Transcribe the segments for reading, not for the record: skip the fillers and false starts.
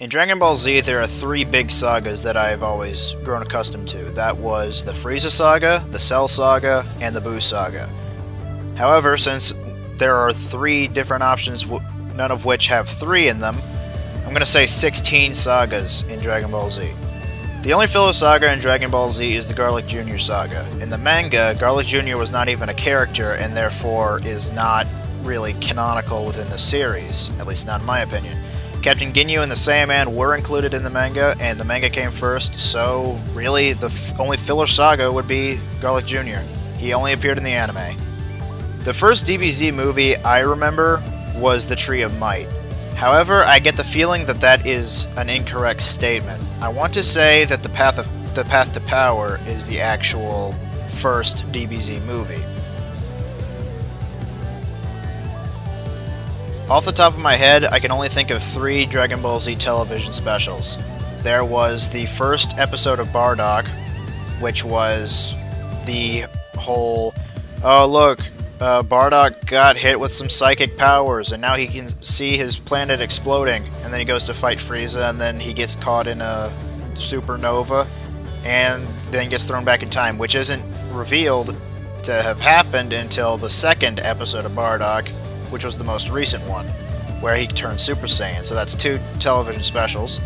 In Dragon Ball Z, there are three big sagas that I've always grown accustomed to. That was the Frieza Saga, the Cell Saga, and the Buu Saga. However, since there are three different options, none of which have three in them, I'm going to say 16 sagas in Dragon Ball Z. The only filler saga in Dragon Ball Z is the Garlic Jr. saga. In the manga, Garlic Jr. was not even a character and therefore is not really canonical within the series, at least not in my opinion. Captain Ginyu and the Saiyaman were included in the manga, and the manga came first, so really the only filler saga would be Garlic Jr. He only appeared in the anime. The first DBZ movie I remember was The Tree of Might. However, I get the feeling that that is an incorrect statement. I want to say that the Path to Power is the actual first DBZ movie. Off the top of my head, I can only think of three Dragon Ball Z television specials. There was the first episode of Bardock, which was the whole, oh look, Bardock got hit with some psychic powers, and now he can see his planet exploding, and then he goes to fight Frieza, and then he gets caught in a supernova, and then gets thrown back in time, which isn't revealed to have happened until the second episode of Bardock, which was the most recent one, where he turned Super Saiyan. So that's two television specials.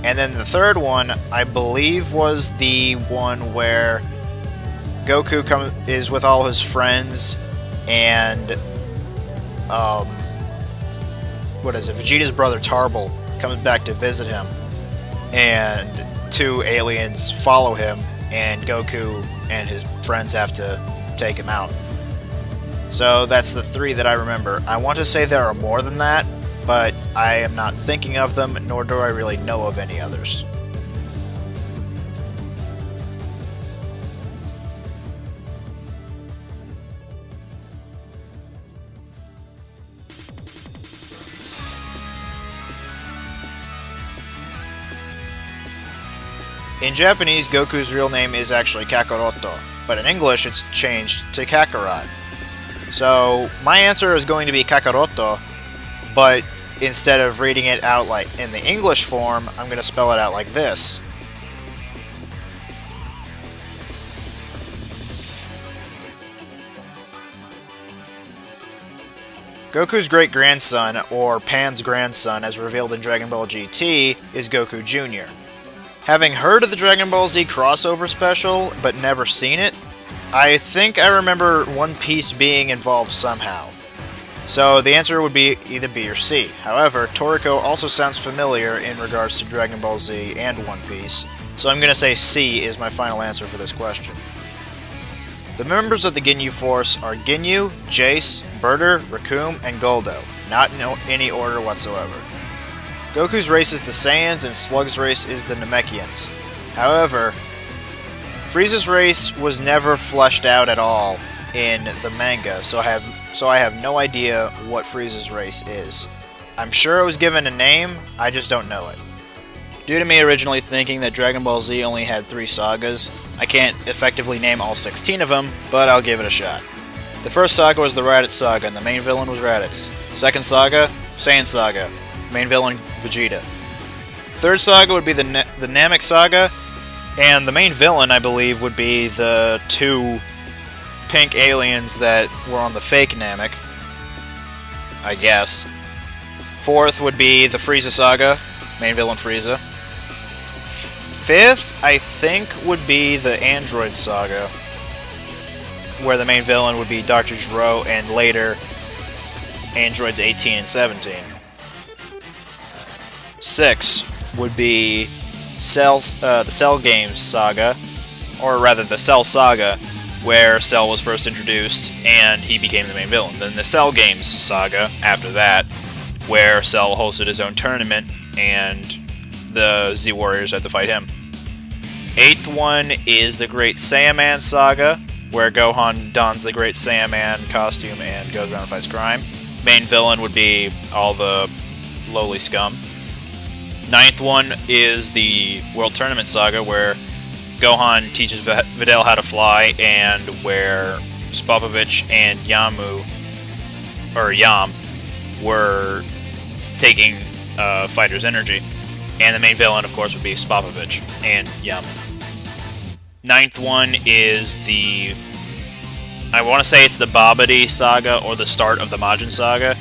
And then the third one, I believe, was the one where Goku is with all his friends, and Vegeta's brother Tarble comes back to visit him, and two aliens follow him, and Goku and his friends have to take him out. So that's the three that I remember. I want to say there are more than that, but I am not thinking of them, nor do I really know of any others. In Japanese, Goku's real name is actually Kakaroto, but in English it's changed to Kakarot. So my answer is going to be Kakaroto, but instead of reading it out like in the English form, I'm going to spell it out like this. Goku's great-grandson, or Pan's grandson as revealed in Dragon Ball GT, is Goku Jr. Having heard of the Dragon Ball Z crossover special, but never seen it, I think I remember One Piece being involved somehow. So the answer would be either B or C. However, Toriko also sounds familiar in regards to Dragon Ball Z and One Piece, so I'm going to say C is my final answer for this question. The members of the Ginyu Force are Ginyu, Jace, Birder, Recoome, and Guldo, not in any order whatsoever. Goku's race is the Saiyans, and Slug's race is the Namekians. However, Frieza's race was never fleshed out at all in the manga, so I have no idea what Frieza's race is. I'm sure it was given a name, I just don't know it. Due to me originally thinking that Dragon Ball Z only had 3 sagas, I can't effectively name all 16 of them, but I'll give it a shot. The first saga was the Raditz Saga, and the main villain was Raditz. Second saga, Saiyan Saga, main villain Vegeta. Third saga would be the Namek Saga, and the main villain, I believe, would be the 2 pink aliens that were on the fake Namek, I guess. Fourth would be the Frieza Saga, main villain Frieza. Fifth, I think, would be the Android Saga, where the main villain would be Dr. Gero and later Androids 18 and 17. 6 would be the Cell Games Saga, or rather the Cell Saga, where Cell was first introduced and he became the main villain. Then the Cell Games Saga after that, where Cell hosted his own tournament and the Z Warriors had to fight him. 8th one is the Great Saiyaman Saga, where Gohan dons the Great Saiyaman costume and goes around and fights crime. Main villain would be all the lowly scum. 9th one is the World Tournament Saga, where Gohan teaches Videl how to fly, and where Spopovich and Yam were taking Fighter's energy. And the main villain, of course, would be Spopovich and Yamen. Ninth one is the... I want to say it's the Babidi saga, or the start of the Majin saga,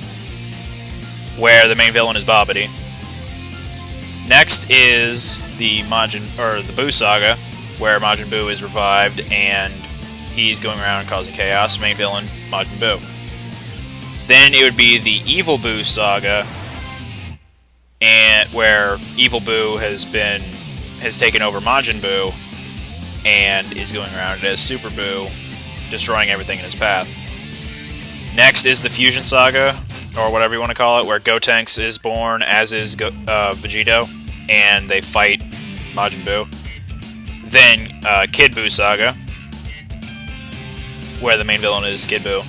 where the main villain is Babidi. Next is the the Buu saga, where Majin Buu is revived and he's going around and causing chaos. Main villain, Majin Buu. Then it would be the Evil Buu saga, and where Evil Buu has taken over Majin Buu and is going around as Super Buu, destroying everything in his path. Next is the Fusion saga, or whatever you want to call it, where Gotenks is born, as is Vegito, and they fight Majin Buu. Then Kid Buu saga, where the main villain is Kid Buu.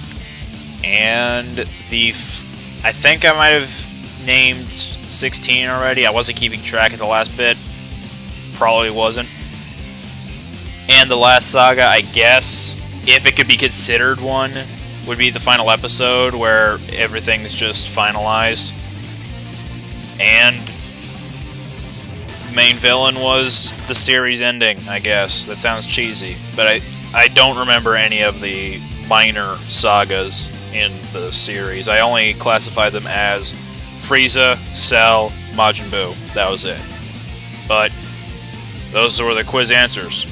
And I think I might have named 16 already. I wasn't keeping track at the last bit. Probably wasn't. And the last saga, I guess, if it could be considered one, would be the final episode where everything's just finalized. And main villain was the series ending, I guess. That sounds cheesy, but I don't remember any of the minor sagas in the series. I only classified them as Frieza, Cell, Majin Buu. That was it. But those were the quiz answers.